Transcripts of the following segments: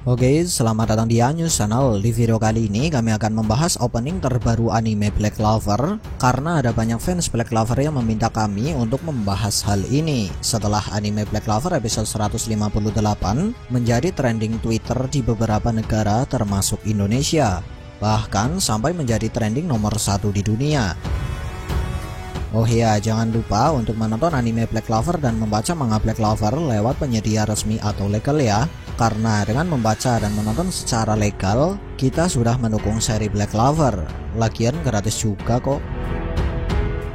Oke, selamat datang di Anyus Channel. Di video kali ini kami akan membahas opening terbaru anime Black Clover, karena ada banyak fans Black Clover yang meminta kami untuk membahas hal ini setelah anime Black Clover episode 158 menjadi trending Twitter di beberapa negara termasuk Indonesia, bahkan sampai menjadi trending nomor 1 di dunia. Oh iya, jangan lupa untuk menonton anime Black Clover dan membaca manga Black Clover lewat penyedia resmi atau legal ya. Karena dengan membaca dan menonton secara legal, kita sudah mendukung seri Black Clover. Lagian gratis juga kok.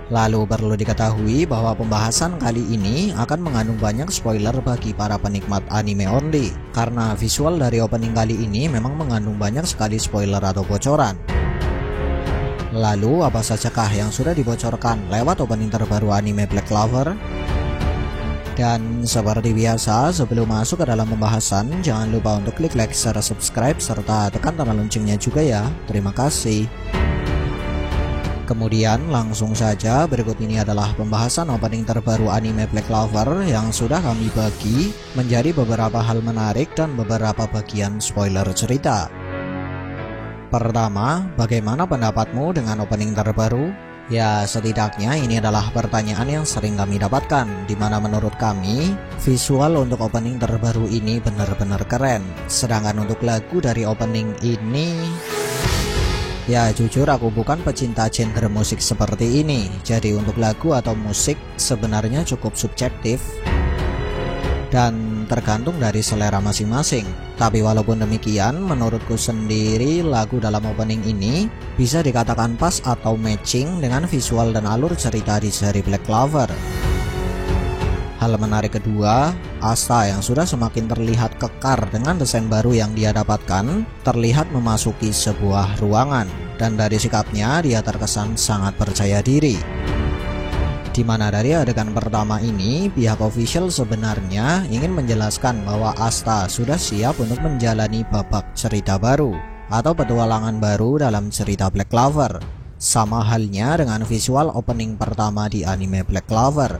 Lalu perlu diketahui bahwa pembahasan kali ini akan mengandung banyak spoiler bagi para penikmat anime only. Karena visual dari opening kali ini memang mengandung banyak sekali spoiler atau bocoran. Lalu apa sajakah yang sudah dibocorkan lewat opening terbaru anime Black Clover? Dan seperti biasa, sebelum masuk ke dalam pembahasan, jangan lupa untuk klik like, share, subscribe, serta tekan tombol loncengnya juga ya. Terima kasih. Kemudian langsung saja, berikut ini adalah pembahasan opening terbaru anime Black Clover yang sudah kami bagi menjadi beberapa hal menarik dan beberapa bagian spoiler cerita. Pertama, bagaimana pendapatmu dengan opening terbaru? Ya, setidaknya ini adalah pertanyaan yang sering kami dapatkan, dimana menurut kami, visual untuk opening terbaru ini benar-benar keren. Sedangkan untuk lagu dari opening ini, ya jujur aku bukan pecinta genre musik seperti ini. Jadi untuk lagu atau musik sebenarnya cukup subjektif dan tergantung dari selera masing-masing. Tapi walaupun demikian, menurutku sendiri lagu dalam opening ini bisa dikatakan pas atau matching dengan visual dan alur cerita di seri Black Clover. Hal menarik kedua, Asta yang sudah semakin terlihat kekar dengan desain baru yang dia dapatkan, terlihat memasuki sebuah ruangan, dan dari sikapnya dia terkesan sangat percaya diri. Dimana dari adegan pertama ini, pihak official sebenarnya ingin menjelaskan bahwa Asta sudah siap untuk menjalani babak cerita baru atau petualangan baru dalam cerita Black Clover. Sama halnya dengan visual opening pertama di anime Black Clover.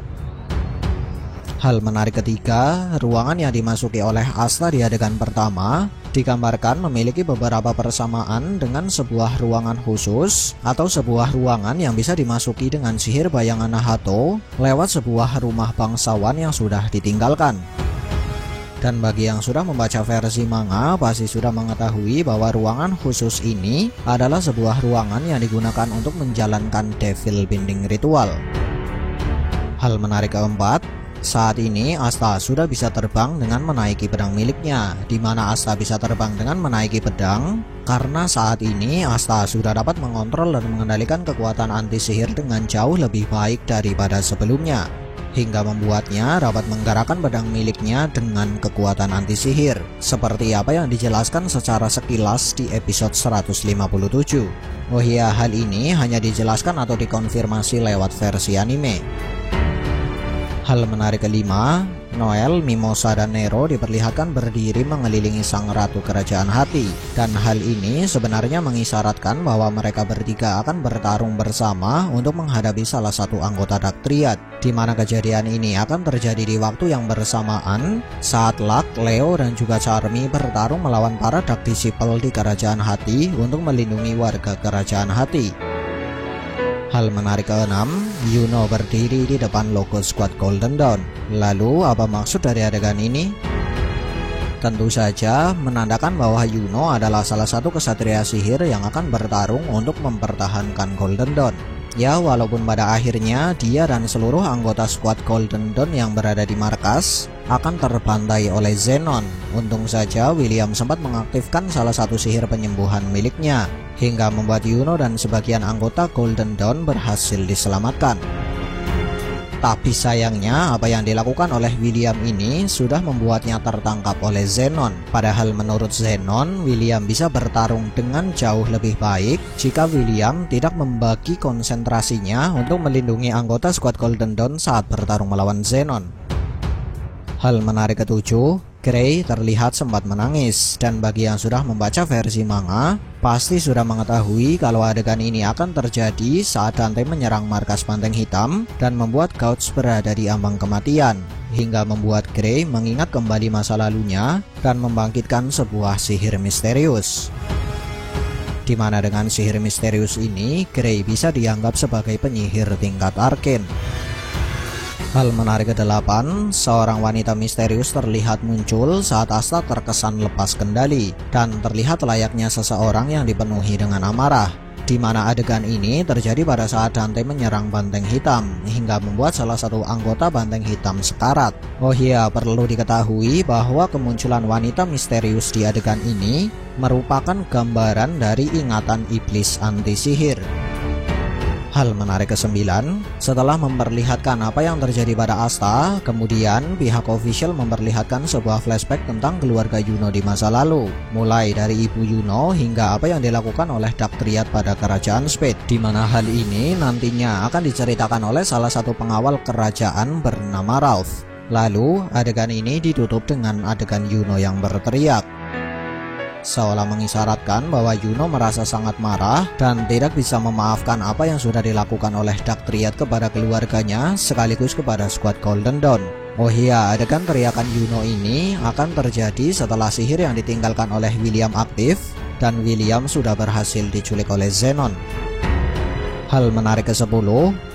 Hal menarik ketiga, ruangan yang dimasuki oleh Asta di adegan pertama digambarkan memiliki beberapa persamaan dengan sebuah ruangan khusus atau sebuah ruangan yang bisa dimasuki dengan sihir bayangan Nahato lewat sebuah rumah bangsawan yang sudah ditinggalkan. Dan bagi yang sudah membaca versi manga pasti sudah mengetahui bahwa ruangan khusus ini adalah sebuah ruangan yang digunakan untuk menjalankan devil binding ritual. Hal menarik keempat, saat ini Asta sudah bisa terbang dengan menaiki pedang miliknya. Di mana Asta bisa terbang dengan menaiki pedang? Karena saat ini Asta sudah dapat mengontrol dan mengendalikan kekuatan anti sihir dengan jauh lebih baik daripada sebelumnya, hingga membuatnya dapat menggerakkan pedang miliknya dengan kekuatan anti sihir, seperti apa yang dijelaskan secara sekilas di episode 157. Oh iya, hal ini hanya dijelaskan atau dikonfirmasi lewat versi anime. Hal menarik kelima, Noel, Mimosa, dan Nero diperlihatkan berdiri mengelilingi sang ratu kerajaan hati. Dan hal ini sebenarnya mengisyaratkan bahwa mereka bertiga akan bertarung bersama untuk menghadapi salah satu anggota Dark Triad, di mana kejadian ini akan terjadi di waktu yang bersamaan saat Luck, Leo, dan juga Charmy bertarung melawan para Dark Disciple di kerajaan hati untuk melindungi warga kerajaan hati. Hal menarik keenam, Yuno berdiri di depan logo Squad Golden Dawn. Lalu apa maksud dari adegan ini? Tentu saja menandakan bahwa Yuno adalah salah satu kesatria sihir yang akan bertarung untuk mempertahankan Golden Dawn. Ya, walaupun pada akhirnya dia dan seluruh anggota Squad Golden Dawn yang berada di markas akan terbantai oleh Zenon. Untung saja William sempat mengaktifkan salah satu sihir penyembuhan miliknya, hingga membuat Yuno dan sebagian anggota Golden Dawn berhasil diselamatkan. Tapi sayangnya apa yang dilakukan oleh William ini sudah membuatnya tertangkap oleh Zenon. Padahal menurut Zenon, William bisa bertarung dengan jauh lebih baik jika William tidak membagi konsentrasinya untuk melindungi anggota Squad Golden Dawn saat bertarung melawan Zenon. Hal menarik ketujuh, Grey terlihat sempat menangis, dan bagi yang sudah membaca versi manga pasti sudah mengetahui kalau adegan ini akan terjadi saat Dante menyerang markas Banteng Hitam dan membuat Gouts berada di ambang kematian. hingga membuat Grey mengingat kembali masa lalunya dan membangkitkan sebuah sihir misterius. Di mana dengan sihir misterius ini, Grey bisa dianggap sebagai penyihir tingkat arcane. Hal menarik ke-8, seorang wanita misterius terlihat muncul saat Asta terkesan lepas kendali dan terlihat layaknya seseorang yang dipenuhi dengan amarah. Di mana adegan ini terjadi pada saat Dante menyerang Banteng Hitam hingga membuat salah satu anggota Banteng Hitam sekarat. Oh iya, perlu diketahui bahwa kemunculan wanita misterius di adegan ini merupakan gambaran dari ingatan iblis anti sihir. Hal menarik ke-9, setelah memperlihatkan apa yang terjadi pada Asta, kemudian pihak official memperlihatkan sebuah flashback tentang keluarga Yuno di masa lalu, mulai dari ibu Yuno hingga apa yang dilakukan oleh Dark Triad pada kerajaan Spade, di mana hal ini nantinya akan diceritakan oleh salah satu pengawal kerajaan bernama Ralph. Lalu adegan ini ditutup dengan adegan Yuno yang berteriak, seolah mengisyaratkan bahwa Yuno merasa sangat marah dan tidak bisa memaafkan apa yang sudah dilakukan oleh Dark Triad kepada keluarganya sekaligus kepada Squad Golden Dawn. Oh iya, adegan teriakan Yuno ini akan terjadi setelah sihir yang ditinggalkan oleh William aktif dan William sudah berhasil diculik oleh Zenon. Hal menarik ke-10,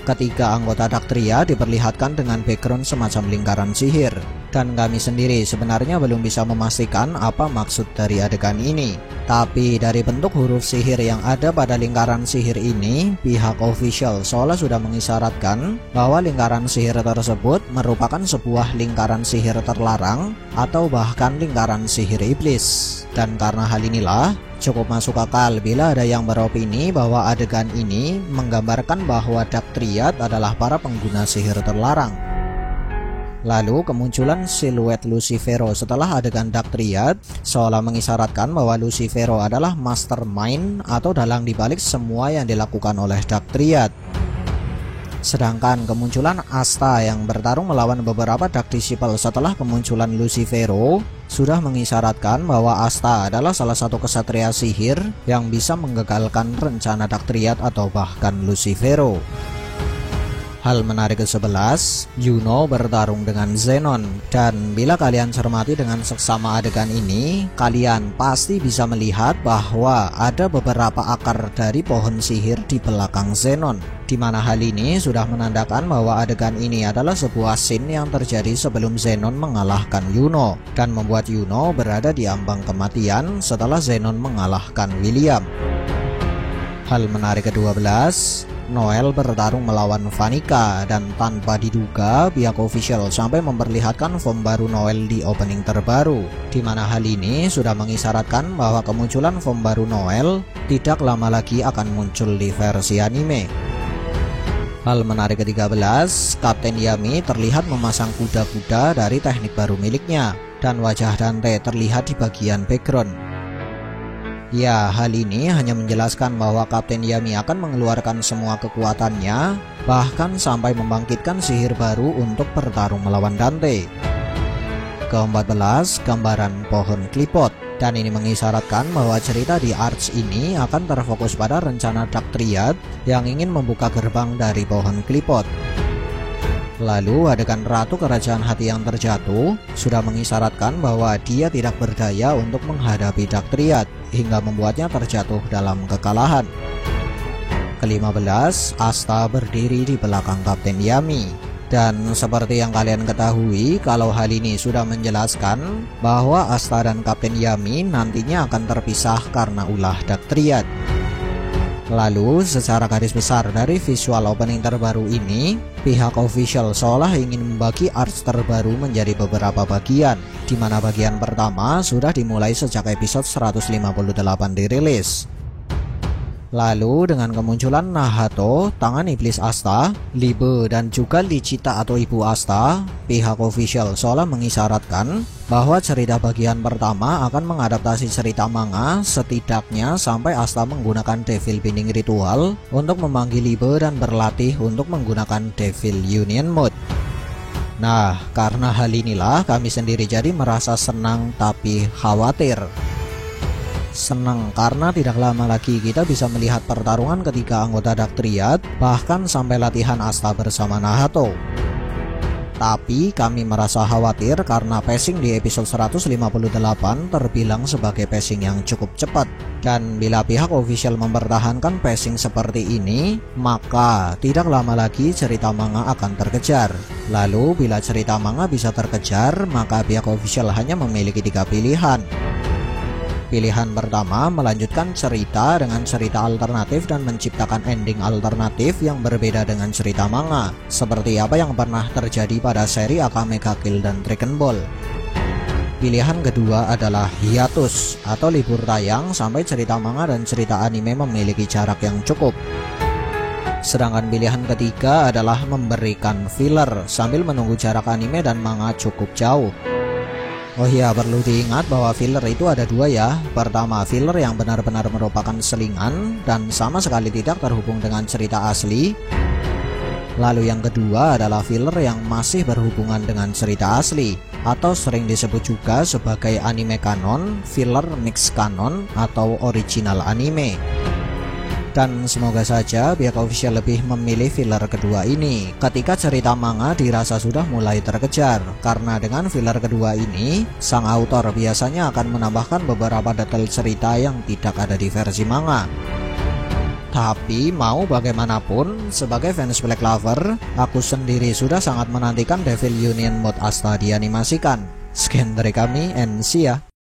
ketiga anggota Dark Triad diperlihatkan dengan background semacam lingkaran sihir. Dan kami sendiri sebenarnya belum bisa memastikan apa maksud dari adegan ini. Tapi dari bentuk huruf sihir yang ada pada lingkaran sihir ini, pihak official seolah sudah mengisyaratkan bahwa lingkaran sihir tersebut merupakan sebuah lingkaran sihir terlarang atau bahkan lingkaran sihir iblis. Dan karena hal inilah, cukup masuk akal bila ada yang beropini bahwa adegan ini menggambarkan bahwa Dark Triad adalah para pengguna sihir terlarang. Lalu kemunculan siluet Lucifero setelah adegan Dark Triad seolah mengisyaratkan bahwa Lucifero adalah mastermind atau dalang dibalik semua yang dilakukan oleh Dark Triad. Sedangkan kemunculan Asta yang bertarung melawan beberapa Dark Disciple setelah kemunculan Lucifero sudah mengisyaratkan bahwa Asta adalah salah satu kesatria sihir yang bisa menggagalkan rencana Dark Triad atau bahkan Lucifero. Hal menarik ke-11, Yuno bertarung dengan Zenon, dan bila kalian cermati dengan seksama adegan ini, kalian pasti bisa melihat bahwa ada beberapa akar dari pohon sihir di belakang Zenon, di mana hal ini sudah menandakan bahwa adegan ini adalah sebuah scene yang terjadi sebelum Zenon mengalahkan Yuno dan membuat Yuno berada di ambang kematian setelah Zenon mengalahkan William. Hal menarik ke-12, Noel bertarung melawan Vanica dan tanpa diduga pihak official sampai memperlihatkan form baru Noel di opening terbaru, di mana hal ini sudah mengisyaratkan bahwa kemunculan form baru Noel tidak lama lagi akan muncul di versi anime. Hal menarik ke-13, Kapten Yami terlihat memasang kuda-kuda dari teknik baru miliknya dan wajah Dante terlihat di bagian background. Ya, hal ini hanya menjelaskan bahwa Kapten Yami akan mengeluarkan semua kekuatannya, bahkan sampai membangkitkan sihir baru untuk bertarung melawan Dante. Ke-14, gambaran pohon klipot, dan ini mengisyaratkan bahwa cerita di Arch ini akan terfokus pada rencana Dark Triad yang ingin membuka gerbang dari pohon klipot. Lalu adegan Ratu Kerajaan Hati yang terjatuh sudah mengisyaratkan bahwa dia tidak berdaya untuk menghadapi Dark Triad hingga membuatnya terjatuh dalam kekalahan. Ke-15, Asta berdiri di belakang Kapten Yami. Dan seperti yang kalian ketahui, kalau hal ini sudah menjelaskan bahwa Asta dan Kapten Yami nantinya akan terpisah karena ulah Dark Triad. Lalu secara garis besar dari visual opening terbaru ini, pihak official seolah ingin membagi arts terbaru menjadi beberapa bagian, di mana bagian pertama sudah dimulai sejak episode 158 dirilis. Lalu dengan kemunculan Nahato, tangan iblis Asta, Libe dan juga Lichita atau Ibu Asta, pihak official seolah mengisyaratkan bahwa cerita bagian pertama akan mengadaptasi cerita manga setidaknya sampai Asta menggunakan Devil Binding Ritual untuk memanggil Libe dan berlatih untuk menggunakan Devil Union Mode. Nah, karena hal inilah kami sendiri jadi merasa senang tapi khawatir. Senang karena tidak lama lagi kita bisa melihat pertarungan ketiga anggota Dark Triad, bahkan sampai latihan Asta bersama Nahato. Tapi kami merasa khawatir karena pacing di episode 158 terbilang sebagai pacing yang cukup cepat. Dan bila pihak official mempertahankan pacing seperti ini, maka tidak lama lagi cerita manga akan terkejar. Lalu bila cerita manga bisa terkejar, maka pihak official hanya memiliki 3 pilihan. Pilihan pertama, melanjutkan cerita dengan cerita alternatif dan menciptakan ending alternatif yang berbeda dengan cerita manga, seperti apa yang pernah terjadi pada seri Akame ga Kill dan Dragon Ball. Pilihan kedua adalah hiatus atau libur tayang sampai cerita manga dan cerita anime memiliki jarak yang cukup. Sedangkan pilihan ketiga adalah memberikan filler sambil menunggu jarak anime dan manga cukup jauh. Oh iya, perlu diingat bahwa filler itu ada 2 ya. Pertama, filler yang benar-benar merupakan selingan dan sama sekali tidak terhubung dengan cerita asli. Lalu yang kedua adalah filler yang masih berhubungan dengan cerita asli, atau sering disebut juga sebagai anime kanon, filler mix kanon, atau original anime. Dan semoga saja pihak official lebih memilih filler kedua ini ketika cerita manga dirasa sudah mulai terkejar, karena dengan filler kedua ini sang autor biasanya akan menambahkan beberapa detail cerita yang tidak ada di versi manga. Tapi mau bagaimanapun, sebagai fans Black Clover, aku sendiri sudah sangat menantikan Devil Union Mode Asta dianimasikan. Sekian dari kami, and see ya.